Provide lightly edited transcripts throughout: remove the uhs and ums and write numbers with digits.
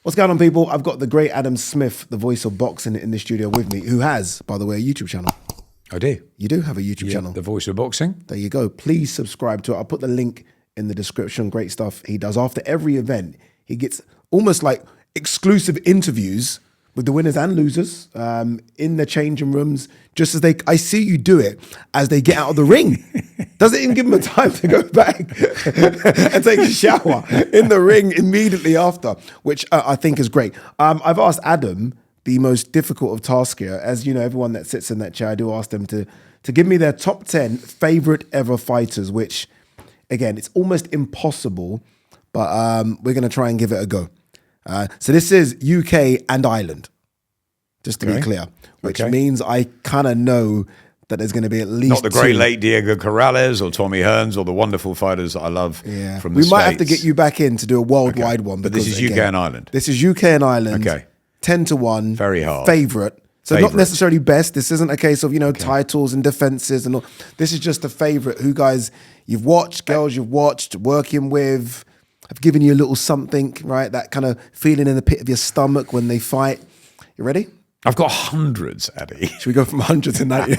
What's going on, people? I've got the great Adam Smith, the voice of boxing, in the studio with me, who has, by the way, a YouTube channel. I do. You do have a YouTube channel. The voice of boxing. There you go. Please subscribe to it. I'll put the link in the description. Great stuff he does. After every event, he gets almost like exclusive interviews with the winners and losers in the changing rooms, just as I see you do it as they get out of the ring. Doesn't even give them a time to go back and take a shower in the ring immediately after, which I think is great. I've asked Adam the most difficult of tasks here. As you know, everyone that sits in that chair, I do ask them to give me their top 10 favorite ever fighters, which, again, it's almost impossible, but we're going to try and give it a go. So this is UK and Ireland, just to be clear, which means I kind of know that there's going to be at least not the great late Diego Corrales or Tommy Hearns or the wonderful fighters that I love from the States. We might have to get you back in to do a worldwide one. But this is UK and Ireland. This is UK and Ireland. Okay. 10-1. Very hard. Favorite. So not necessarily best. This isn't a case of, titles and defenses and all. This is just a favorite. Who guys you've watched, girls you've watched, working with, have given you a little something, right? That kind of feeling in the pit of your stomach when they fight. You ready? I've got hundreds, Eddie. Should we go from 100 to 90?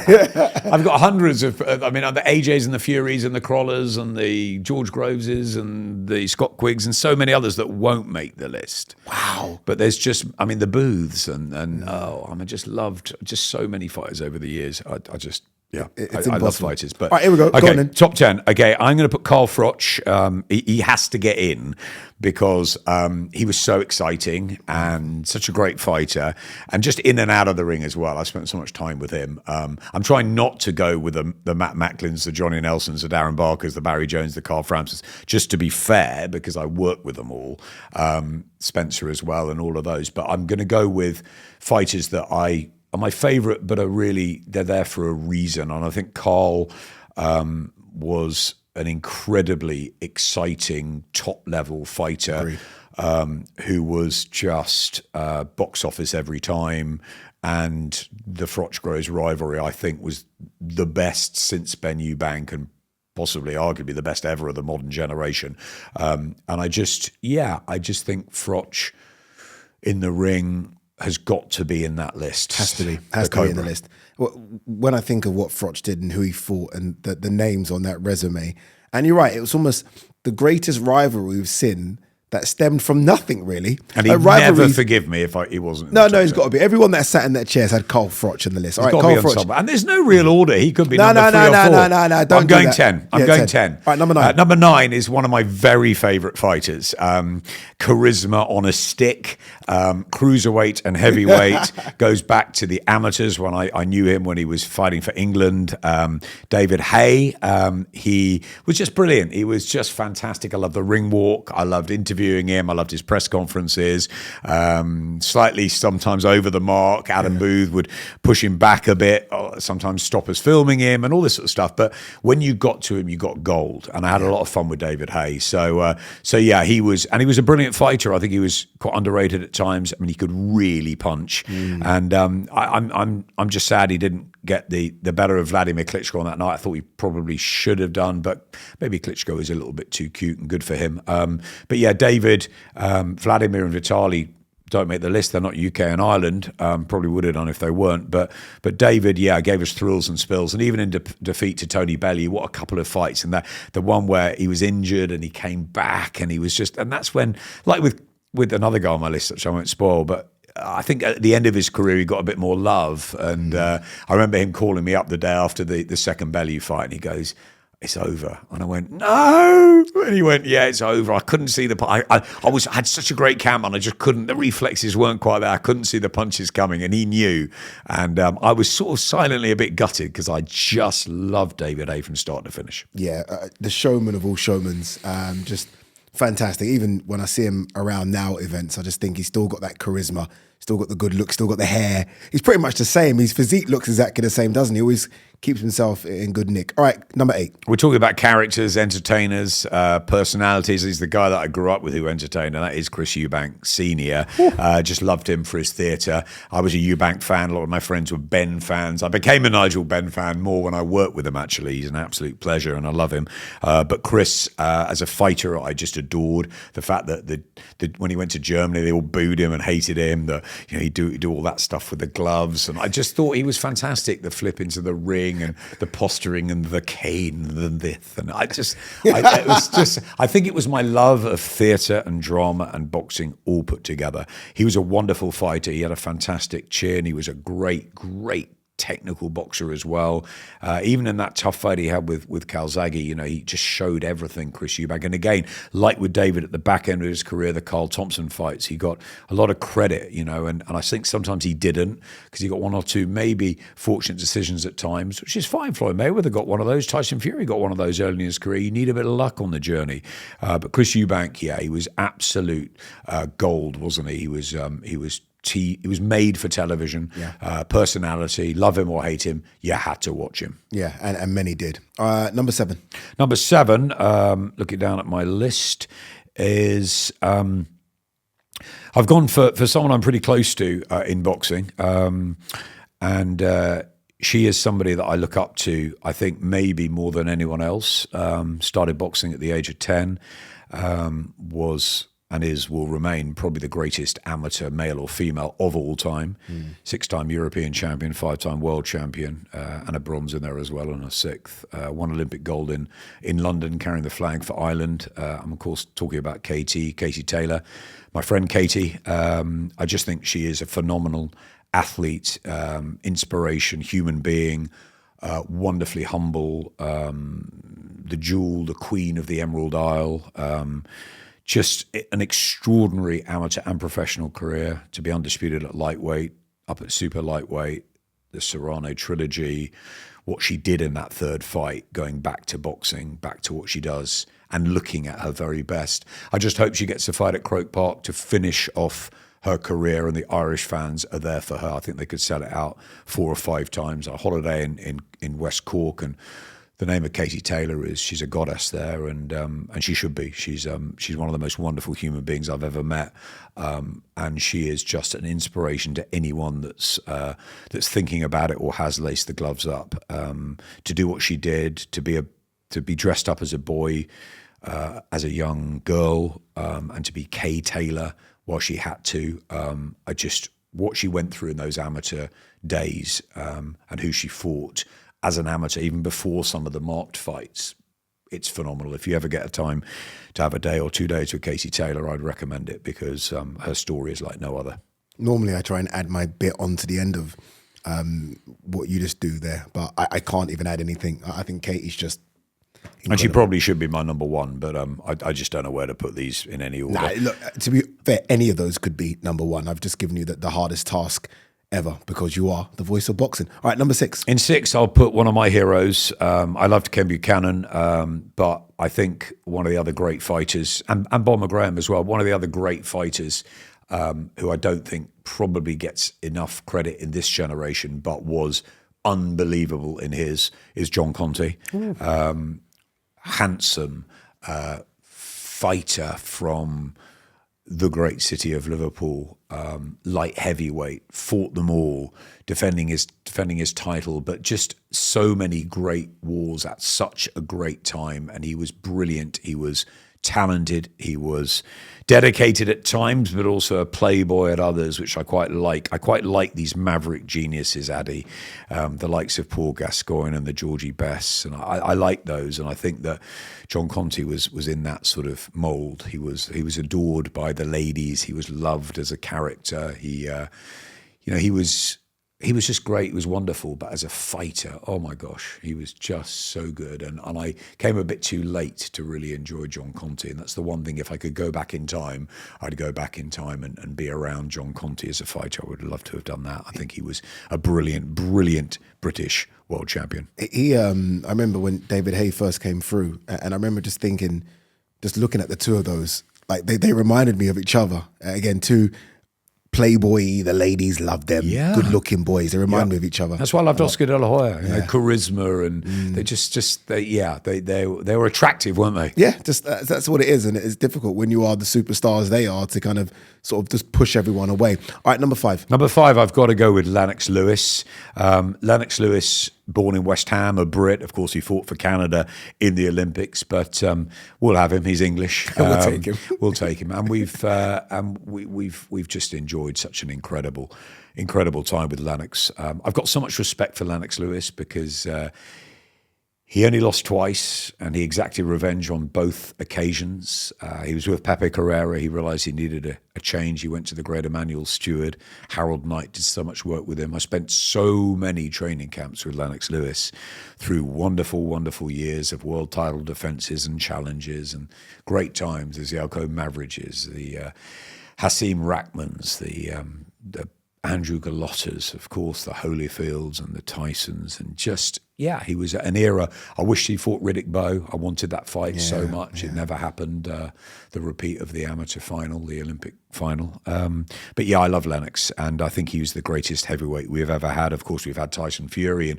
I've got hundreds of, the AJs and the Furies and the Crawlers and the George Groveses and the Scott Quiggs and so many others that won't make the list. Wow. But there's just, the Booths and I just loved just so many fighters over the years. I love fighters. But all right, here we go. Okay, go on then. Top 10. Okay, I'm going to put Carl Froch. He has to get in because he was so exciting and such a great fighter and just in and out of the ring as well. I spent so much time with him. I'm trying not to go with the Matt Macklins, the Johnny Nelsons, the Darren Barkers, the Barry Jones, the Carl Framptons, just to be fair because I work with them all. Spencer as well and all of those. But I'm going to go with fighters that are my favourite, but they're there for a reason. And I think Carl was an incredibly exciting top-level fighter who was just box office every time. And the Froch-Groves rivalry, I think, was the best since Ben Eubank and possibly arguably the best ever of the modern generation. And I just think Froch in the ring has got to be in that list. Has to be in the list. When I think of what Froch did and who he fought and the names on that resume, and you're right, it was almost the greatest rivalry we've seen that stemmed from nothing, really. And he'd never forgive me if he wasn't. No, he's got to be. Everyone that sat in that chair has had Carl Froch in the list. All right, Carl Froch. And there's no real order. He could be number 3 or 4. No. Don't I'm going 10. I'm going 10. All right, number 9. Number 9 is one of my very favourite fighters. Charisma on a stick, cruiserweight and heavyweight. Goes back to the amateurs when I knew him when he was fighting for England. David Haye. He was just brilliant. He was just fantastic. I loved the ring walk. I loved interviewing him. I loved his press conferences. Slightly sometimes over the mark. Adam Booth would push him back a bit, sometimes stop us filming him and all this sort of stuff. But when you got to him, you got gold. And I had a lot of fun with David Haye. So he was a brilliant fighter. I think he was quite underrated at times. He could really punch. And I'm just sad he didn't get the better of Vladimir Klitschko on that night. I thought he probably should have done, but maybe Klitschko is a little bit too cute and good for him. But yeah, David, Vladimir and Vitaly don't make the list. They're not UK and Ireland. Probably would have done if they weren't. But David, gave us thrills and spills. And even in defeat to Tony Bellew, what a couple of fights. And the one where he was injured and he came back and he was just, and that's when, like with another guy on my list, which I won't spoil, but I think at the end of his career, he got a bit more love. And I remember him calling me up the day after the second Bellew fight, and he goes, "It's over." And I went, "No." And he went, "Yeah, it's over." I couldn't see I had such a great camp, and I just couldn't, the reflexes weren't quite there. I couldn't see the punches coming, and he knew. And I was sort of silently a bit gutted because I just loved David Haye from start to finish. Yeah, the showman of all showmans, just fantastic. Even when I see him around now at events, I just think he's still got that charisma, still got the good look, still got the hair. He's pretty much the same. His physique looks exactly the same, doesn't he? Always keeps himself in good nick. All right, number 8. We're talking about characters, entertainers, personalities. He's the guy that I grew up with who entertained, and that is Chris Eubank Sr. Just loved him for his theatre. I was a Eubank fan. A lot of my friends were Ben fans. I became a Nigel Benn fan more when I worked with him, actually. He's an absolute pleasure, and I love him. But Chris, as a fighter, I just adored the fact that when he went to Germany, they all booed him and hated him. He'd do all that stuff with the gloves, and I just thought he was fantastic. The flip into the ring and the posturing and the cane and this, and I think it was my love of theatre and drama and boxing all put together. He was a wonderful fighter. He had a fantastic chin. He was a great technical boxer as well. Even in that tough fight he had with Calzaghe, he just showed everything, Chris Eubank. And again, like with David at the back end of his career, the Carl Thompson fights, he got a lot of credit, and I think sometimes he didn't, because he got one or two maybe fortunate decisions at times, which is fine. Floyd Mayweather got one of those. Tyson Fury got one of those early in his career. You need a bit of luck on the journey. But Chris Eubank, he was absolute gold, wasn't he? He was made for television. Personality, love him or hate him, you had to watch him. Yeah, and many did. Number 7. Number 7, looking down at my list, is I've gone for someone I'm pretty close to in boxing, and she is somebody that I look up to, I think maybe more than anyone else. Started boxing at the age of 10, was and will remain probably the greatest amateur, male or female, of all time. 6-time European champion, 5-time world champion, and a bronze in there as well, and a 6th. Won Olympic gold in London, carrying the flag for Ireland. I'm, of course, talking about Katie Taylor. My friend Katie, I just think she is a phenomenal athlete, inspiration, human being, wonderfully humble, the jewel, the queen of the Emerald Isle, just an extraordinary amateur and professional career, to be undisputed at lightweight, up at super lightweight, the Serrano trilogy, what she did in that third fight, going back to boxing, back to what she does, and looking at her very best. I just hope she gets a fight at Croke Park to finish off her career, and the Irish fans are there for her. I think they could sell it out 4 or 5 times. A holiday in West Cork, and the name of Katie Taylor is, she's a goddess there, and she should be. She's one of the most wonderful human beings I've ever met, and she is just an inspiration to anyone that's thinking about it or has laced the gloves up. To do what she did, to be dressed up as a boy, as a young girl, and to be Kay Taylor while she had to. What she went through in those amateur days, and who she fought as an amateur, even before some of the marked fights, it's phenomenal. If you ever get a time to have a day or 2 days with Katie Taylor, I'd recommend it, because her story is like no other. Normally I try and add my bit onto the end of what you just do there, but I can't even add anything. I think Katie's just incredible. And she probably should be my number 1, but I just don't know where to put these in any order. Nah, look, to be fair, any of those could be number 1. I've just given you the hardest task ever, because you are the voice of boxing. All right, number 6. In 6, I'll put one of my heroes. I loved Ken Buchanan, but I think one of the other great fighters, and Bob McGuigan as well, one of the other great fighters who I don't think probably gets enough credit in this generation, but was unbelievable in his, is John Conteh. Handsome fighter from the great city of Liverpool, light heavyweight, fought them all, defending his title, but just so many great wars at such a great time. And he was brilliant. He was talented. He was dedicated at times, but also a playboy at others, which I quite like. I quite like these maverick geniuses, Addy, the likes of Paul Gascoigne and the Georgie Bests, and I like those. And I think that John Conteh was in that sort of mould. He was adored by the ladies. He was loved as a character. He was just great. He was wonderful. But as a fighter, oh my gosh, he was just so good. And I came a bit too late to really enjoy John Conteh. And that's the one thing, if I could go back in time, I'd go back in time and be around John Conteh as a fighter. I would love to have done that. I think he was a brilliant, brilliant British world champion. I remember when David Haye first came through, and I remember just thinking, just looking at the two of those, like they reminded me of each other. Again, two playboy. The ladies love them. Yeah. Good-looking boys. They remind me of each other. That's why I loved Oscar De La Hoya. You know, charisma, and they were attractive, weren't they? Yeah, just that's what it is, and it's difficult when you are the superstars they are to kind of sort of just push everyone away. All right, number 5. Number 5, I've got to go with Lennox Lewis. Lennox Lewis, born in West Ham, a Brit. Of course, he fought for Canada in the Olympics, but we'll have him. He's English. We'll take him. We'll take him, and we've just enjoyed such an incredible time with Lennox. I've got so much respect for Lennox Lewis because he only lost twice, and he exacted revenge on both occasions. He was with Pepe Carrera. He realised he needed a change. He went to the great Emmanuel Stewart. Harold Knight did so much work with him. I spent so many training camps with Lennox Lewis through wonderful, wonderful years of world title defences and challenges and great times. There's the Alco Maverages, the Haseem Rackmans, the Andrew Galottas, of course, the Holyfields and the Tysons, and just, he was at an era. I wish he fought Riddick Bowe. I wanted that fight so much. It never happened. The repeat of the amateur final, the Olympic final. But I love Lennox, and I think he was the greatest heavyweight we've ever had. Of course, we've had Tyson Fury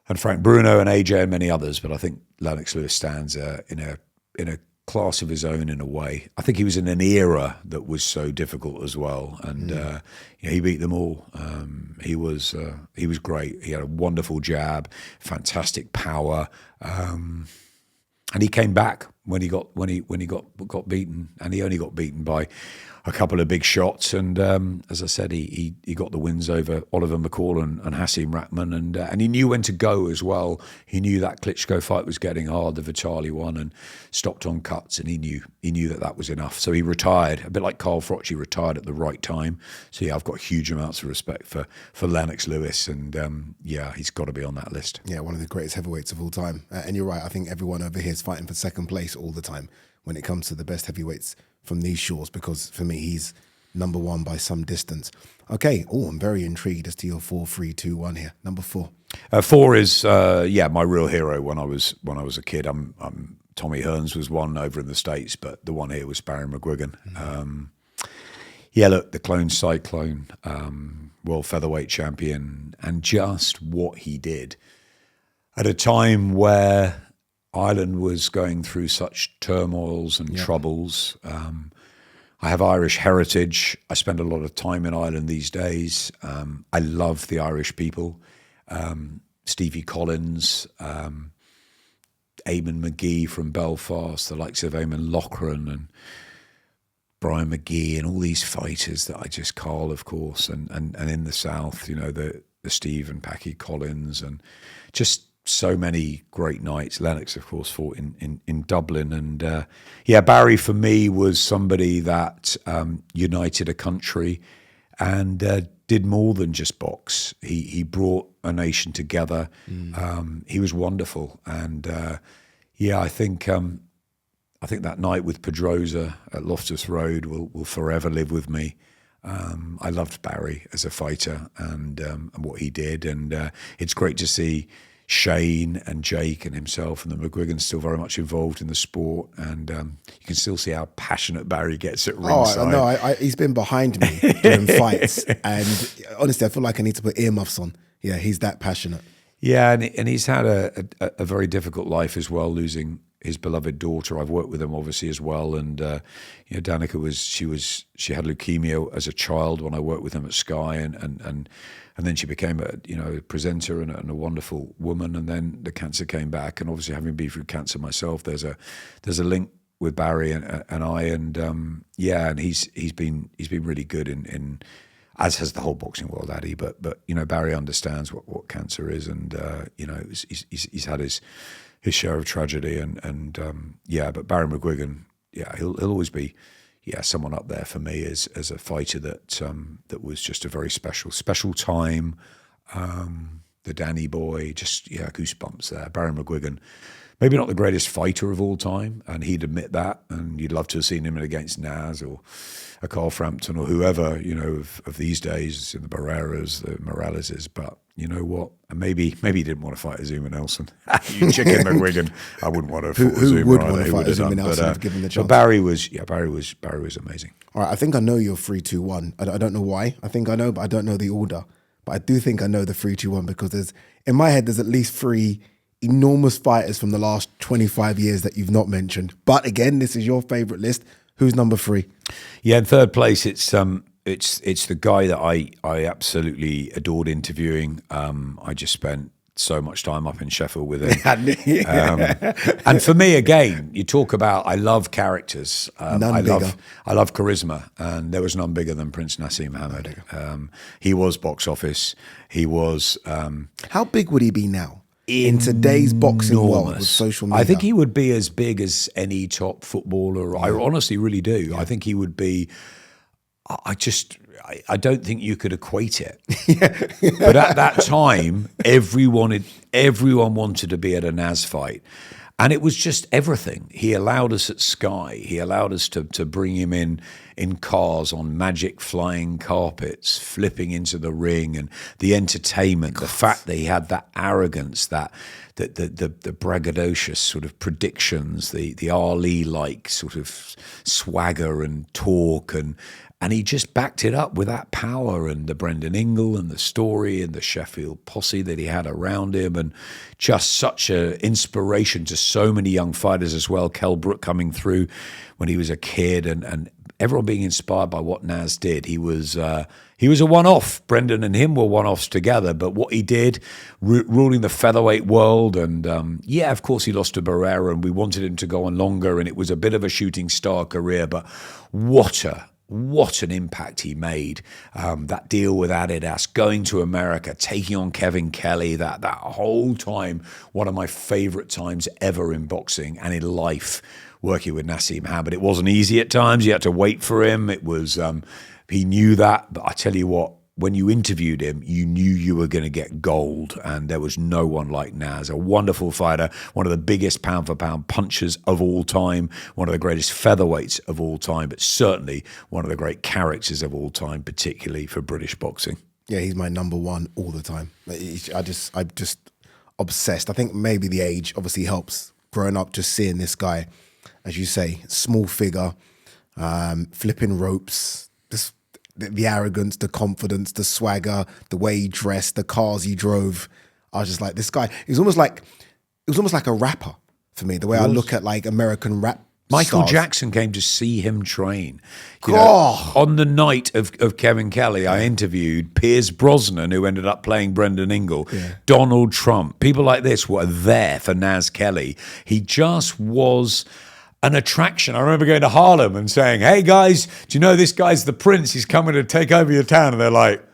and Frank Bruno and AJ and many others, but I think Lennox Lewis stands in a class of his own in a way. I think he was in an era that was so difficult as well, and he beat them all. He was great. He had a wonderful jab, fantastic power, and he came back when he got beaten, and he only got beaten by a couple of big shots. And as I said, he got the wins over Oliver McCall and Haseem Rackman, and he knew when to go as well. He knew that Klitschko fight was getting hard, the Vitali one, and stopped on cuts, and he knew that was enough. So he retired, a bit like Carl Froch. He retired at the right time. So I've got huge amounts of respect for Lennox Lewis, and he's got to be on that list. Yeah, one of the greatest heavyweights of all time. And you're right. I think everyone over here is fighting for second place all the time when it comes to the best heavyweights from these shores, because for me, he's number 1 by some distance. Okay. I'm very intrigued as to your 4, 3, 2, 1 here. Number 4. 4 is my real hero when I was a kid. Tommy Hearns was one over in the States, but the one here was Barry McGuigan. Look, the Clone Cyclone, world featherweight champion, and just what he did at a time where Ireland was going through such turmoils and troubles. I have Irish heritage. I spend a lot of time in Ireland these days. I love the Irish people. Stevie Collins, Eamon McGee from Belfast, the likes of Eamon Loughran and Brian McGee, and all these fighters that Carl, of course, and in the South, the Steve and Packy Collins, and just so many great nights. Lennox, of course, fought in Dublin. And Barry, for me, was somebody that united a country and did more than just box. He brought a nation together. He was wonderful. And I think that night with Pedrosa at Loftus Road will forever live with me. I loved Barry as a fighter and what he did. And it's great to see Shane and Jake and himself and the McGuigans still very much involved in the sport, and you can still see how passionate Barry gets at ringside. No, he's been behind me during fights, and honestly, I feel like I need to put earmuffs on. Yeah, he's that passionate. Yeah, and he's had a very difficult life as well, losing his beloved daughter. I've worked with him obviously as well, and Danica she had leukemia as a child when I worked with him at Sky, and then she became a presenter and a wonderful woman, and then the cancer came back, and obviously having been through cancer myself, there's a link with Barry and I, and he's been really good in as has the whole boxing world, Addy. But Barry understands what cancer is, and he's had his share of tragedy, but Barry McGuigan, he'll always be someone up there for me as a fighter that was just a very special time. The Danny boy, just goosebumps there. Barry McGuigan maybe not the greatest fighter of all time, and he'd admit that. And you'd love to have seen him against Nas or a Carl Frampton or whoever, of these days, the Barreras, the Moraleses. But you know what? And maybe he didn't want to fight Azuma Nelson. You chicken McGuigan. I wouldn't want to fight Azuma. Who would want to fight Azuma Nelson if given the chance? But Barry was amazing. All right, I think I know your 3-2-1. I don't know why. I think I know, but I don't know the order. But I do think I know the 3-2-1 because in my head there's at least 3 enormous fighters from the last 25 years that you've not mentioned. But again, this is your favorite list. Who's number 3? Yeah, in third place, it's the guy that I absolutely adored interviewing. I just spent so much time up in Sheffield with him. And for me, again, you talk about, I love characters. I love charisma, and there was none bigger than Prince Naseem Hamed. He was box office. He was. How big would he be now? In today's boxing world with social media? I think he would be as big as any top footballer. I honestly really do. Yeah. I think he would be. I don't think you could equate it. But at that time, everyone wanted to be at a Nas fight. And it was just everything. He allowed us at Sky. He allowed us to bring him in cars on magic flying carpets, flipping into the ring, and the entertainment, the fact that he had that arrogance, the braggadocious sort of predictions, the Ali-like sort of swagger and talk, and he just backed it up with that power and the Brendan Ingle and the story and the Sheffield posse that he had around him, and just such an inspiration to so many young fighters as well. Kell Brook coming through when he was a kid, and everyone being inspired by what Nas did. He was a one-off. Brendan and him were one-offs together, but what he did, ruling the featherweight world, and of course he lost to Barrera, and we wanted him to go on longer, and it was a bit of a shooting star career, but what an impact he made. That deal with Adidas, going to America, taking on Kevin Kelly, that whole time, one of my favorite times ever in boxing and in life, working with Naseem Hamed. It wasn't easy at times. You had to wait for him. It was, he knew that, but I tell you what, when you interviewed him, you knew you were going to get gold, and there was no one like Nas. A wonderful fighter, one of the biggest pound-for-pound punchers of all time, one of the greatest featherweights of all time, but certainly one of the great characters of all time, particularly for British boxing. Yeah, he's my number one all the time. I'm just obsessed. I think maybe the age obviously helps. Growing up, just seeing this guy, as you say, small figure, flipping ropes, just the arrogance, the confidence, the swagger, the way he dressed, the cars he drove. I was just like, this guy, it was almost like a rapper for me, the way I look at like American rap Michael stars. Jackson came to see him train. On the night of Kevin Kelly, I interviewed Pierce Brosnan, who ended up playing Brendan Ingle, Donald Trump. People like this were there for Nas Kelly. He just was an attraction. I remember going to Harlem and saying, "Hey guys, do you know this guy's the Prince? He's coming to take over your town." And they're like,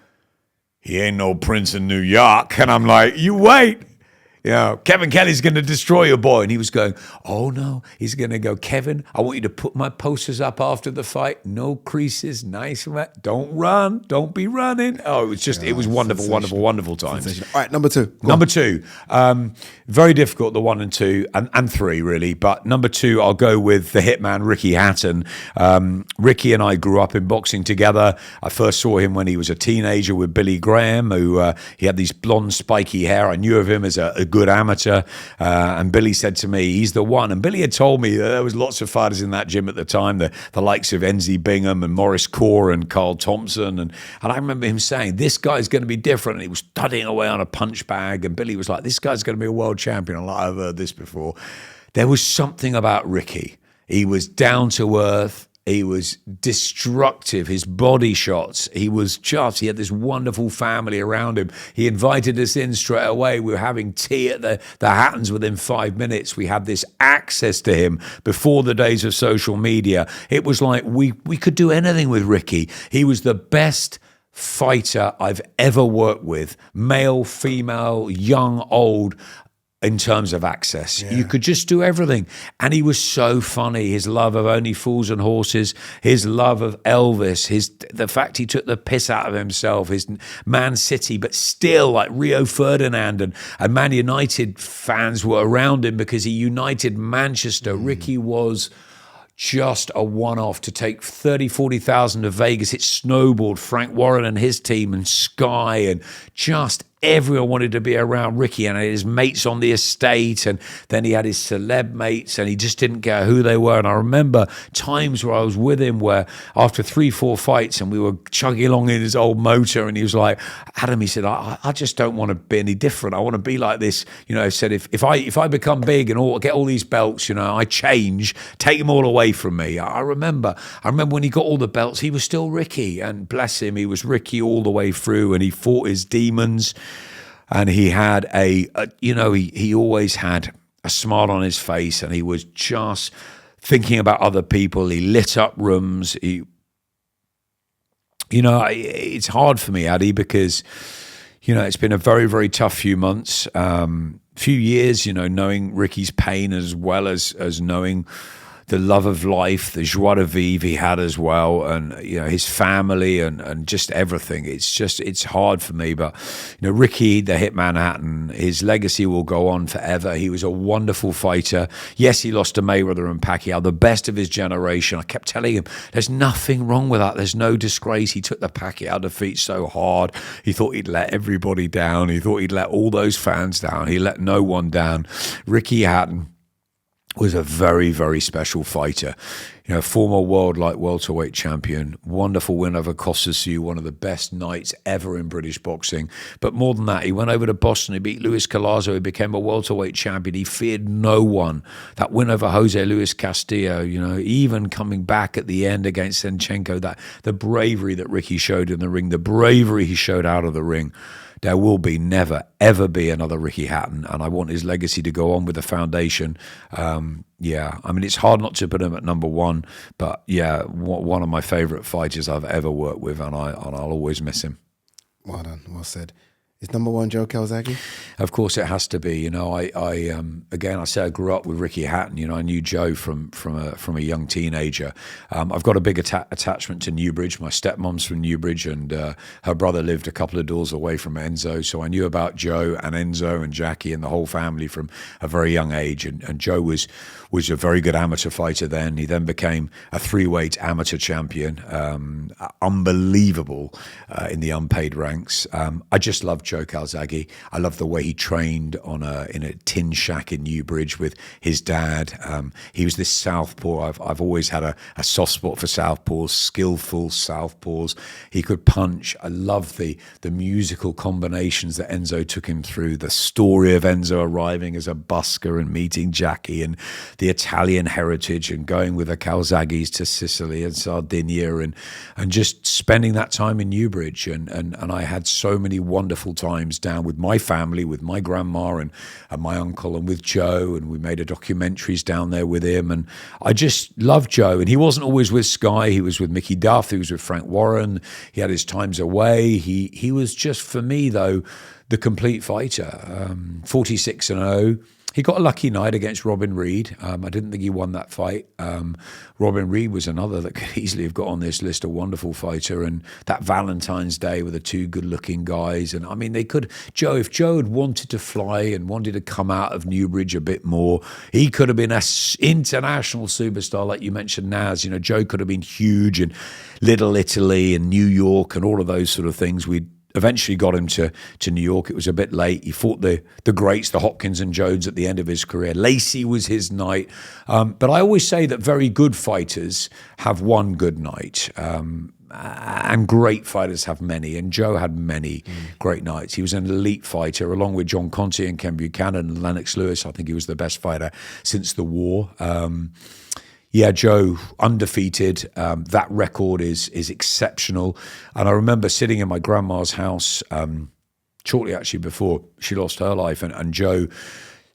"He ain't no Prince in New York." And I'm like, "You wait. Kevin Kelly's going to destroy your boy." And he was going, "Oh no." He's going to go, "Kevin, I want you to put my posters up after the fight. No creases, nice. Don't run. Don't be running." Oh, it was wonderful, wonderful times. All right, number two. Number two, very difficult, the 1 and 2, and 3 really. But number 2, I'll go with the hitman, Ricky Hatton. Ricky and I grew up in boxing together. I first saw him when he was a teenager with Billy Graham, who he had these blonde, spiky hair. I knew of him as a good amateur, and Billy said to me, "He's the one." And Billy had told me that there was lots of fighters in that gym at the time, the likes of Enzi Bingham and Morris Core and Carl Thompson, and I remember him saying, "This guy's going to be different," and he was studying away on a punch bag, and Billy was like, "This guy's going to be a world champion." I'm like, "I've heard this before." There was something about Ricky. He was down to earth. He was destructive, his body shots. He had this wonderful family around him. He invited us in straight away. We were having tea at the Hattons within 5 minutes. We had this access to him before the days of social media. It was like we could do anything with Ricky. He was the best fighter I've ever worked with, male, female, young, old. in terms of access. You could just do everything. And he was so funny. His love of Only Fools and Horses, his love of Elvis, the fact he took the piss out of himself, his Man City, but still like Rio Ferdinand and Man United fans were around him because he united Manchester. Ricky was just a one-off. To take 30, 40,000 to Vegas. It snowballed. Frank Warren and his team and Sky and just everyone wanted to be around Ricky, and his mates on the estate, and then he had his celeb mates, and he just didn't care who they were. And I remember times where I was with him where after 3-4 fights and we were chugging along in his old motor, and he was like, Adam, he said, I just don't want to be any different. I want to be like this. You know, he said, if I become big and get all these belts, you know, I change, take them all away from me. I remember when he got all the belts, he was still Ricky, and bless him, he was Ricky all the way through, and he fought his demons. And he had he always had a smile on his face, and he was just thinking about other people. He lit up rooms. It's hard for me, Addy, because, it's been a very, very tough few months, few years, knowing Ricky's pain as well as knowing the love of life, the joie de vivre he had as well, and his family and just everything. It's hard for me, but Ricky, the Hitman Hatton, his legacy will go on forever. He was a wonderful fighter. Yes, he lost to Mayweather and Pacquiao, the best of his generation. I kept telling him, there's nothing wrong with that. There's no disgrace. He took the Pacquiao defeat so hard. He thought he'd let everybody down. He thought he'd let all those fans down. He let no one down. Ricky Hatton was a very, very special fighter. Former world light welterweight champion, wonderful win over Kostya, one of the best nights ever in British boxing. But more than that, he went over to Boston, he beat Luis Calzaghe, he became a welterweight champion. He feared no one. That win over Jose Luis Castillo, even coming back at the end against Senchenko, the bravery that Ricky showed in the ring, the bravery he showed out of the ring. There will never, ever be another Ricky Hatton, and I want his legacy to go on with the foundation. It's hard not to put him at number one, but one of my favourite fighters I've ever worked with, and I'll always miss him. Well done, well said. Is number one Joe Calzaghe? Of course it has to be. I say I grew up with Ricky Hatton. I knew Joe from a young teenager. I've got a big attachment to Newbridge. My stepmom's from Newbridge, and her brother lived a couple of doors away from Enzo. So I knew about Joe and Enzo and Jackie and the whole family from a very young age. And Joe was a very good amateur fighter then. He then became a 3-weight amateur champion. Unbelievable in the unpaid ranks. I just love Joe Calzaghe. I love the way he trained in a tin shack in Newbridge with his dad. He was this southpaw. I've always had a soft spot for southpaws, skillful southpaws. He could punch. I love the musical combinations that Enzo took him through. The story of Enzo arriving as a busker and meeting Jackie, and the Italian heritage, and going with the Calzaghes to Sicily and Sardinia, and just spending that time in Newbridge. And I had so many wonderful times down with my family, with my grandma and my uncle, and with Joe, and we made a documentaries down there with him. And I just loved Joe. And he wasn't always with Sky. He was with Mickey Duff. He was with Frank Warren. He had his times away. He was just, for me though, the complete fighter. 46-0. He got a lucky night against Robin Reed. I didn't think he won that fight. Robin Reed was another that could easily have got on this list, a wonderful fighter. And that Valentine's Day with the two good-looking guys. And I mean, if Joe had wanted to fly and wanted to come out of Newbridge a bit more, he could have been an international superstar, like you mentioned, Naz. Joe could have been huge in Little Italy and New York and all of those sort of things. We'd eventually got him to New York. It was a bit late. He fought the greats, the Hopkins and Jones, at the end of his career. Lacey was his night. But I always say that very good fighters have one good night. And great fighters have many. And Joe had many great nights. He was an elite fighter, along with John Conteh and Ken Buchanan and Lennox Lewis. I think he was the best fighter since the war. Joe, undefeated. That record is exceptional. And I remember sitting in my grandma's house shortly actually before she lost her life, and Joe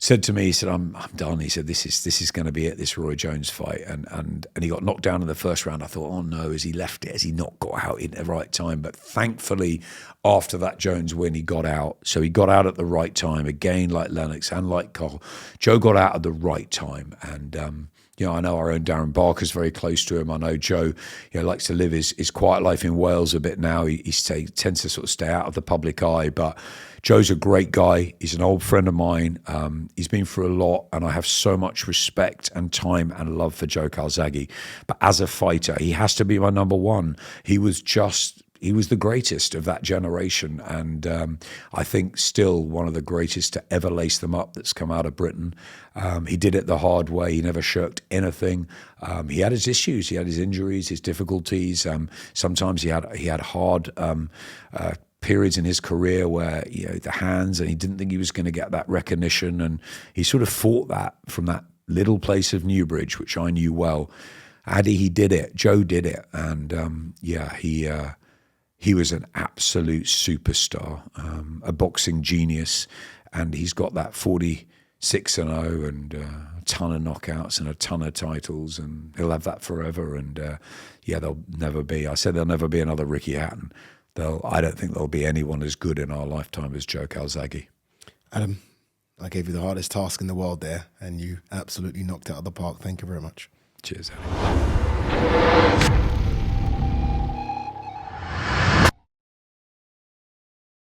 said to me, he said, I'm done. He said, this is going to be it, this Roy Jones fight. And he got knocked down in the first round. I thought, oh no, has he left it? Has he not got out in the right time? But thankfully, after that Jones win, he got out. So he got out at the right time, again, like Lennox and like Cole. Joe got out at the right time. And, I know our own Darren Barker's very close to him. I know Joe, likes to live his quiet life in Wales a bit now. He tends to sort of stay out of the public eye, but Joe's a great guy. He's an old friend of mine. He's been through a lot, and I have so much respect and time and love for Joe Calzaghe. But as a fighter, he has to be my number one. He was the greatest of that generation, and I think still one of the greatest to ever lace them up that's come out of Britain. He did it the hard way. He never shirked anything. He had his issues. He had his injuries, his difficulties. Sometimes he had hard periods in his career where the hands, and he didn't think he was going to get that recognition, and he sort of fought that from that little place of Newbridge, which I knew well. Addy, he did it. Joe did it, and he was an absolute superstar, a boxing genius, and he's got that 46-0 and a ton of knockouts and a ton of titles, and he'll have that forever. And there'll never be another Ricky Hatton. I don't think there'll be anyone as good in our lifetime as Joe Calzaghe. Adam, I gave you the hardest task in the world there, and you absolutely knocked it out of the park. Thank you very much. Cheers, Adam.